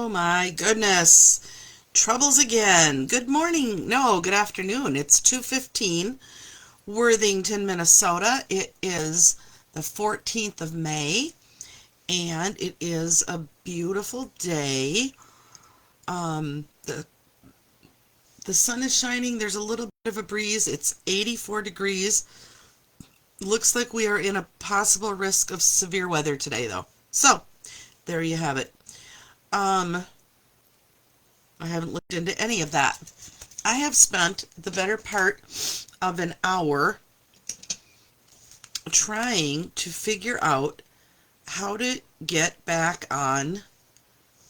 Oh my goodness. Troubles again. Good morning. No, good afternoon. It's 2:15, Worthington, Minnesota. It is the 14th of May, and it is a beautiful day. The sun is shining. There's a little bit of a breeze. It's 84 degrees. Looks like we are in a possible risk of severe weather today, though. So, there you have it. I haven't looked into any of that. I have spent the better part of an hour trying to figure out how to get back on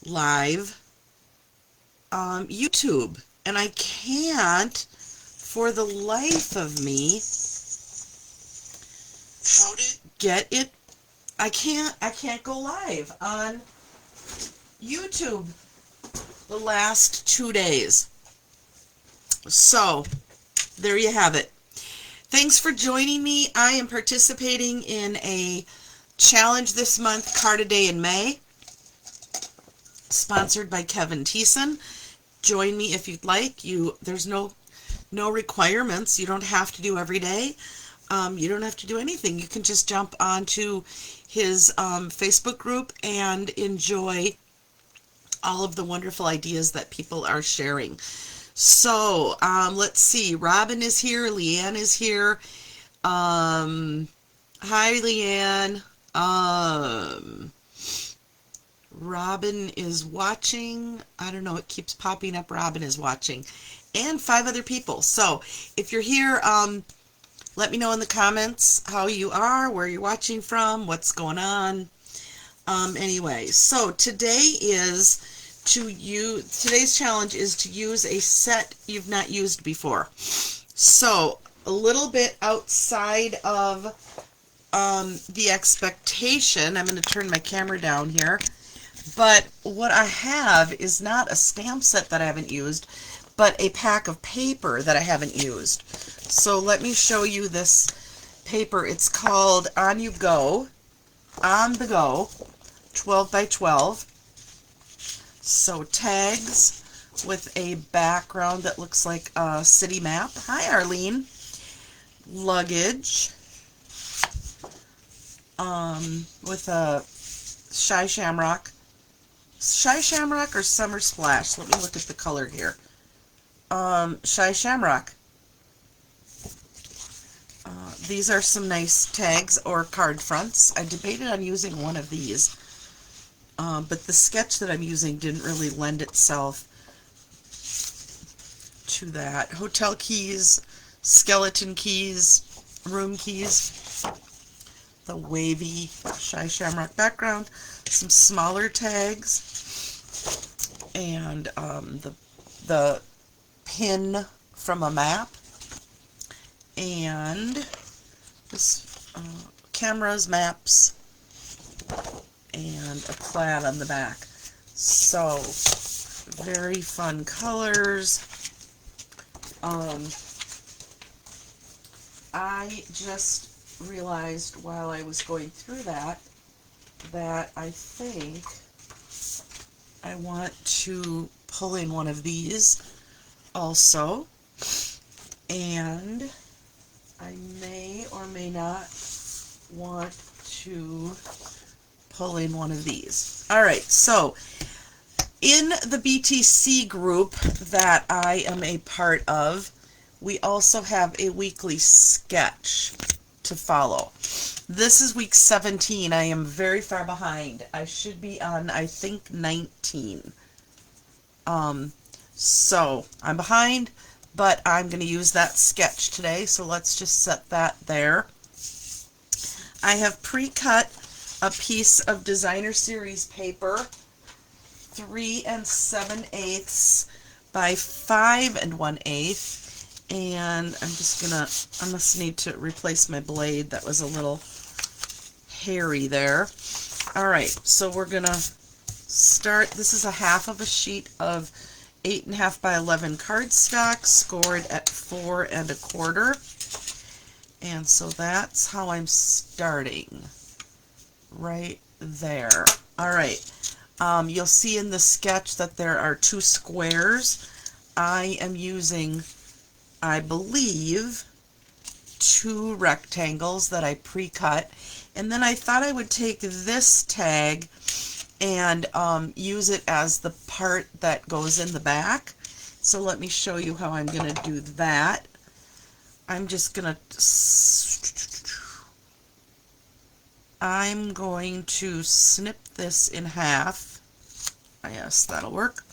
live YouTube. And I can't, for the life of me, how to get it. I can't go live on YouTube the last 2 days. So, there you have it. Thanks for joining me. I am participating in a challenge this month, Card a Day in May, sponsored by Kevin Thiessen. Join me if you'd like. There's no requirements. You don't have to do every day. You don't have to do anything. You can just jump onto his Facebook group and enjoy all of the wonderful ideas that people are sharing. So, let's see. Robin is here. Leanne is here. Hi, Leanne. Robin is watching. I don't know. It keeps popping up. Robin is watching. And 5 other people. So, if you're here, let me know in the comments how you are, where you're watching from, what's going on. Anyway, so today's challenge is to use a set you've not used before. So a little bit outside of the expectation. I'm going to turn my camera down here. But what I have is not a stamp set that I haven't used, but a pack of paper that I haven't used. So let me show you this paper. It's called On the Go, 12 by 12. So tags with a background that looks like a city map. Hi, Arlene. Luggage with a Shy Shamrock. Shy Shamrock or Summer Splash? Let me look at the color here. Shy Shamrock. These are some nice tags or card fronts. I debated on using one of these, but the sketch that I'm using didn't really lend itself to that. Hotel keys, skeleton keys, room keys, the wavy Shy Shamrock background, some smaller tags, and the pin from a map, and this cameras, maps, and a plaid on the back. So very fun colors. I just realized while I was going through that I think I want to pull in one of these also, and I may or may not want to pull in one of these. Alright, so in the BTC group that I am a part of, we also have a weekly sketch to follow. This is week 17. I am very far behind. I should be on, I think, 19. So I'm behind, but I'm going to use that sketch today, so let's just set that there. I have pre-cut a piece of Designer Series paper, 3 7/8 by 5 1/8, and I must need to replace my blade. That was a little hairy there. Alright, so we're going to start. This is a half of a sheet of 8.5 by 11 cardstock, scored at 4 1/4. And so that's how I'm starting, right there. All right, You'll see in the sketch that there are 2 squares. I am using, I believe, 2 rectangles that I pre-cut. And then I thought I would take this tag and use it as the part that goes in the back. So let me show you how I'm going to do that. I'm just going to snip this in half. Yes, that'll work.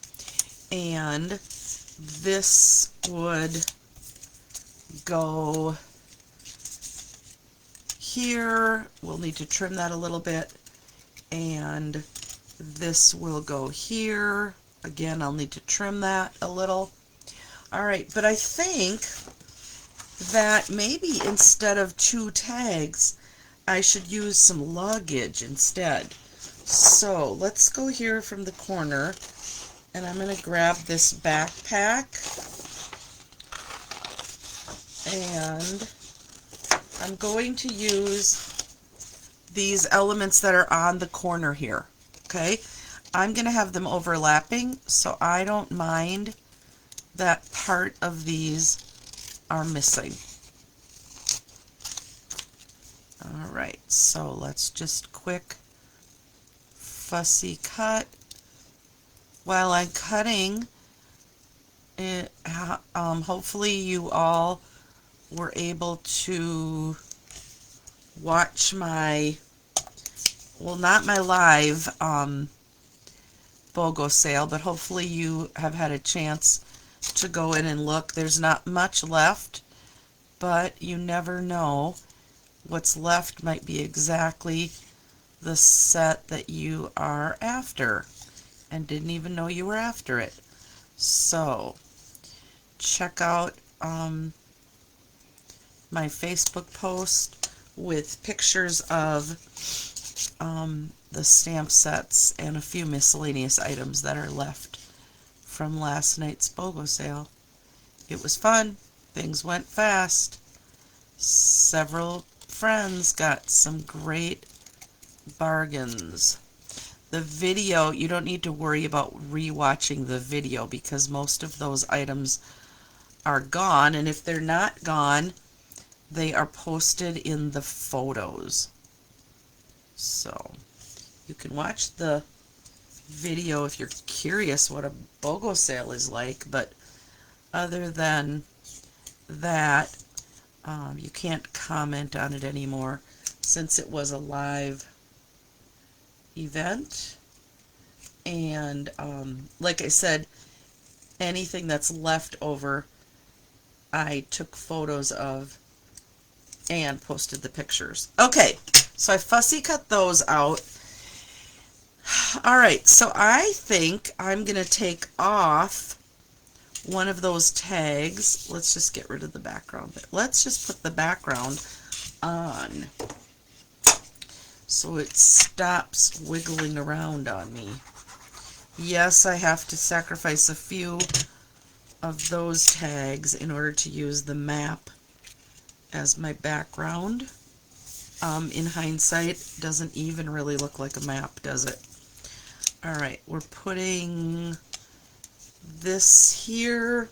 And this would go here. We'll need to trim that a little bit. And this will go here. Again, I'll need to trim that a little. All right, but I think that maybe instead of 2 tags, I should use some luggage instead. So let's go here from the corner, and I'm going to grab this backpack, and I'm going to use these elements that are on the corner here. Okay, I'm going to have them overlapping, so I don't mind that part of these are missing. Alright, so let's just quick fussy cut. While I'm cutting, hopefully you all were able to watch my, well, not my live BOGO sale, but hopefully you have had a chance to go in and look. There's not much left, but you never know. What's left might be exactly the set that you are after and didn't even know you were after it. So check out my Facebook post with pictures of the stamp sets and a few miscellaneous items that are left from last night's BOGO sale. It was fun. Things went fast. Several friends got some great bargains. The video, you don't need to worry about rewatching the video because most of those items are gone, and if they're not gone, they are posted in the photos. So you can watch the video if you're curious what a BOGO sale is like, but other than that, you can't comment on it anymore since it was a live event. And like I said, anything that's left over I took photos of and posted the pictures. Okay, so I fussy cut those out. Alright, so I think I'm going to take off one of those tags. Let's just get rid of the background. Let's just put the background on so it stops wiggling around on me. Yes, I have to sacrifice a few of those tags in order to use the map as my background. In hindsight, doesn't even really look like a map, does it? Alright, we're putting this here,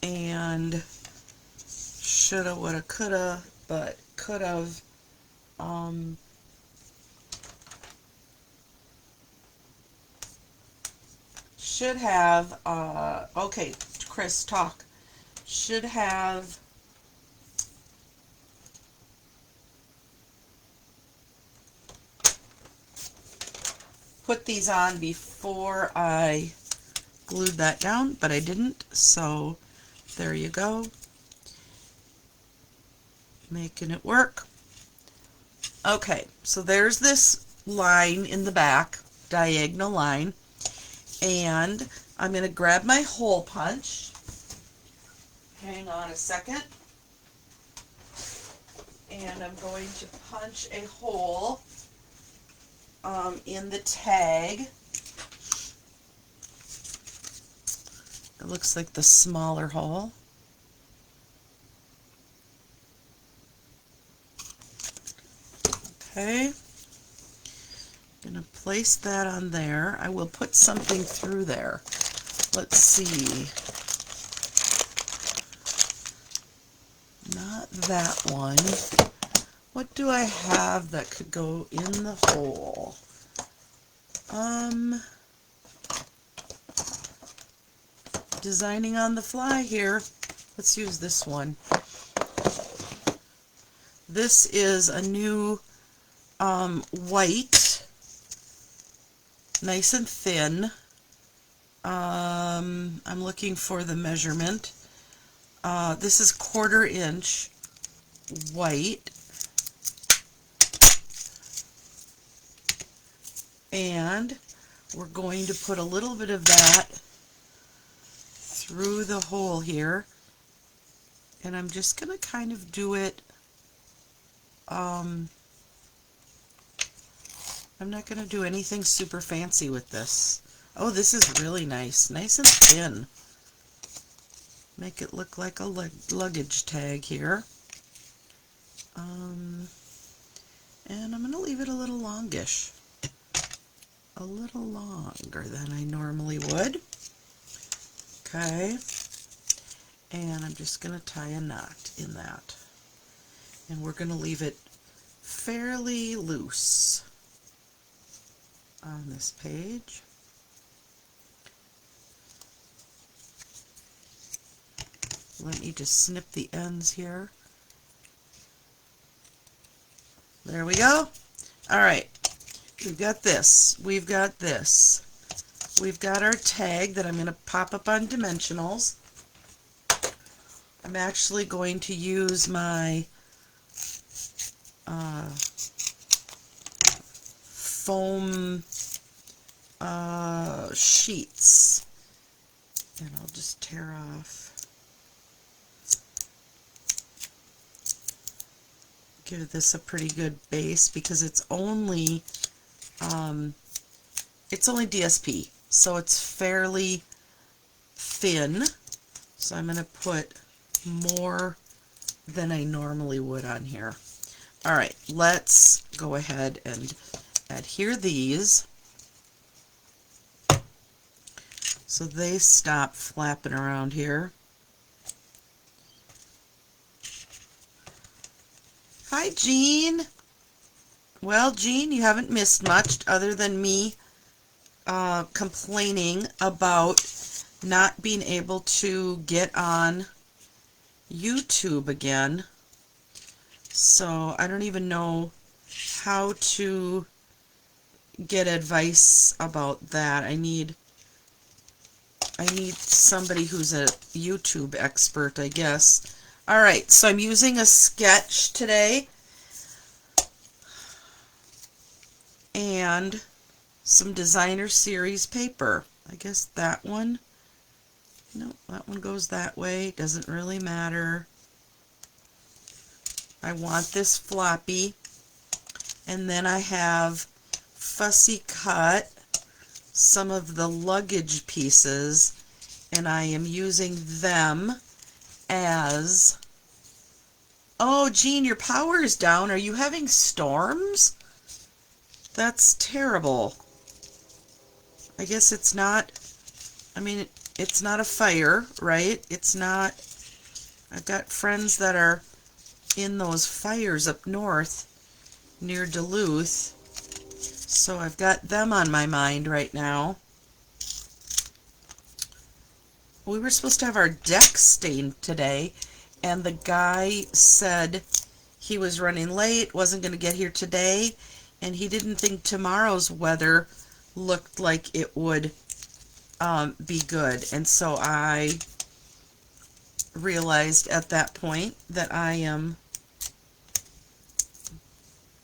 and shoulda, woulda, coulda, but could've. Should have, okay, Chris, talk. Should have put these on before I glued that down, but I didn't, so there you go. Making it work. Okay, so there's this line in the back, diagonal line, and I'm going to grab my hole punch. Hang on a second. And I'm going to punch a hole in the tag. It looks like the smaller hole. Okay. Gonna place that on there. I will put something through there. Let's see. Not that one. What do I have that could go in the hole? Designing on the fly here. Let's use this one. This is a new white, nice and thin. I'm looking for the measurement. This is 1/4 inch white. And we're going to put a little bit of that through the hole here. And I'm just going to kind of do it. I'm not going to do anything super fancy with this. Oh, this is really nice. Nice and thin. Make it look like a luggage tag here. And I'm going to leave it a little longish. A little longer than I normally would. Okay. And I'm just going to tie a knot in that. And we're going to leave it fairly loose on this page. Let me just snip the ends here. There we go. All right. We've got this. We've got this. We've got our tag that I'm going to pop up on Dimensionals. I'm actually going to use my foam sheets. And I'll just tear off. Give this a pretty good base because it's only DSP, so it's fairly thin. So I'm going to put more than I normally would on here. All right, let's go ahead and adhere these so they stop flapping around here. Hi, Jean. Well, Jean, you haven't missed much other than me complaining about not being able to get on YouTube again. So I don't even know how to get advice about that. I need somebody who's a YouTube expert, I guess. All right, so I'm using a sketch today and some Designer Series paper. I guess that one, no, that one goes that way. Doesn't really matter. I want this floppy. And then I have fussy cut some of the luggage pieces, and I am using them as... Oh, Jean, your power is down. Are you having storms? That's terrible. I guess it's not... I mean, it's not a fire, right? It's not... I've got friends that are in those fires up north near Duluth, so I've got them on my mind right now. We were supposed to have our deck stained today, and the guy said he was running late, wasn't going to get here today, and he didn't think tomorrow's weather looked like it would be good. And so I realized at that point that I am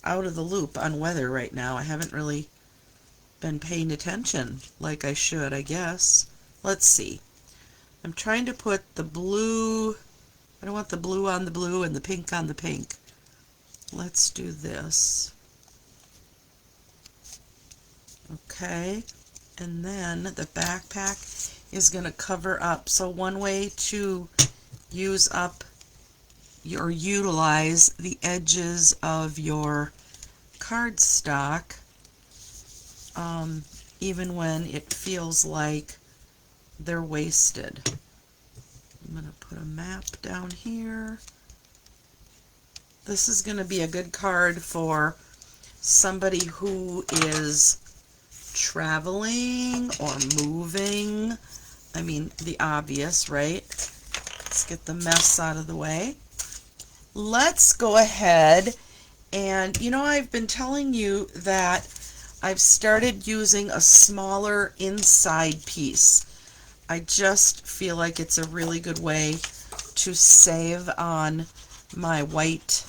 out of the loop on weather right now. I haven't really been paying attention like I should, I guess. Let's see. I'm trying to put the blue... I don't want the blue on the blue and the pink on the pink. Let's do this. Okay. And then the backpack is going to cover up. So one way to use up or utilize the edges of your cardstock even when it feels like they're wasted. I'm going to put a map down here. This is going to be a good card for somebody who is traveling or moving. I mean, the obvious, right? Let's get the mess out of the way. Let's go ahead and, I've been telling you that I've started using a smaller inside piece. I just feel like it's a really good way to save on my white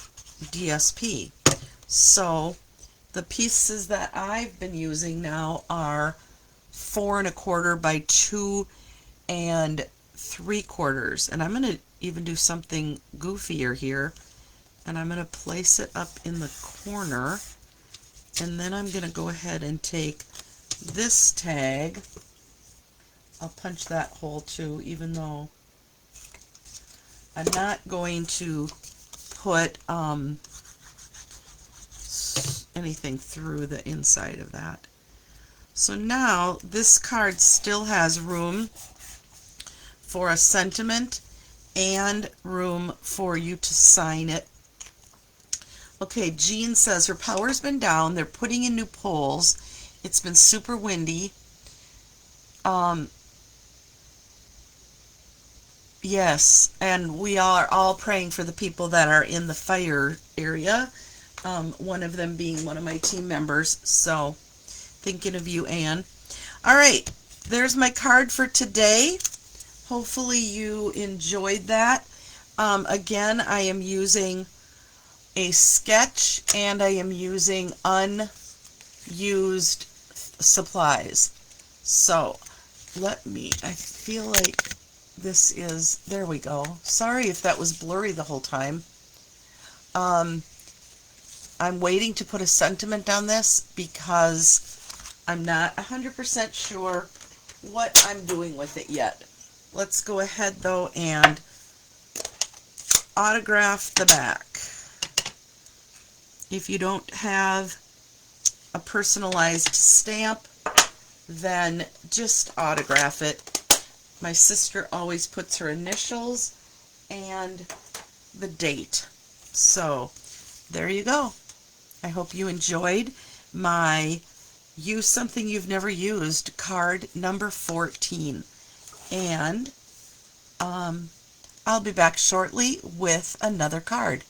DSP. So the pieces that I've been using now are 4 1/4 by 2 3/4, and I'm going to even do something goofier here, and I'm going to place it up in the corner, and then I'm going to go ahead and take this tag. I'll punch that hole too, even though I'm not going to put anything through the inside of that. So now this card still has room for a sentiment and room for you to sign it. Okay, Jean says her power's been down. They're putting in new poles. It's been super windy. Yes, and we are all praying for the people that are in the fire area. One of them being one of my team members. So, thinking of you, Anne. All right, there's my card for today. Hopefully you enjoyed that. Again, I am using a sketch and I am using unused supplies. So, I feel like this is, there we go. Sorry if that was blurry the whole time. I'm waiting to put a sentiment on this because I'm not 100% sure what I'm doing with it yet. Let's go ahead though and autograph the back. If you don't have a personalized stamp, then just autograph it. My sister always puts her initials and the date. So there you go. I hope you enjoyed my Use Something You've Never Used card number 14. And I'll be back shortly with another card.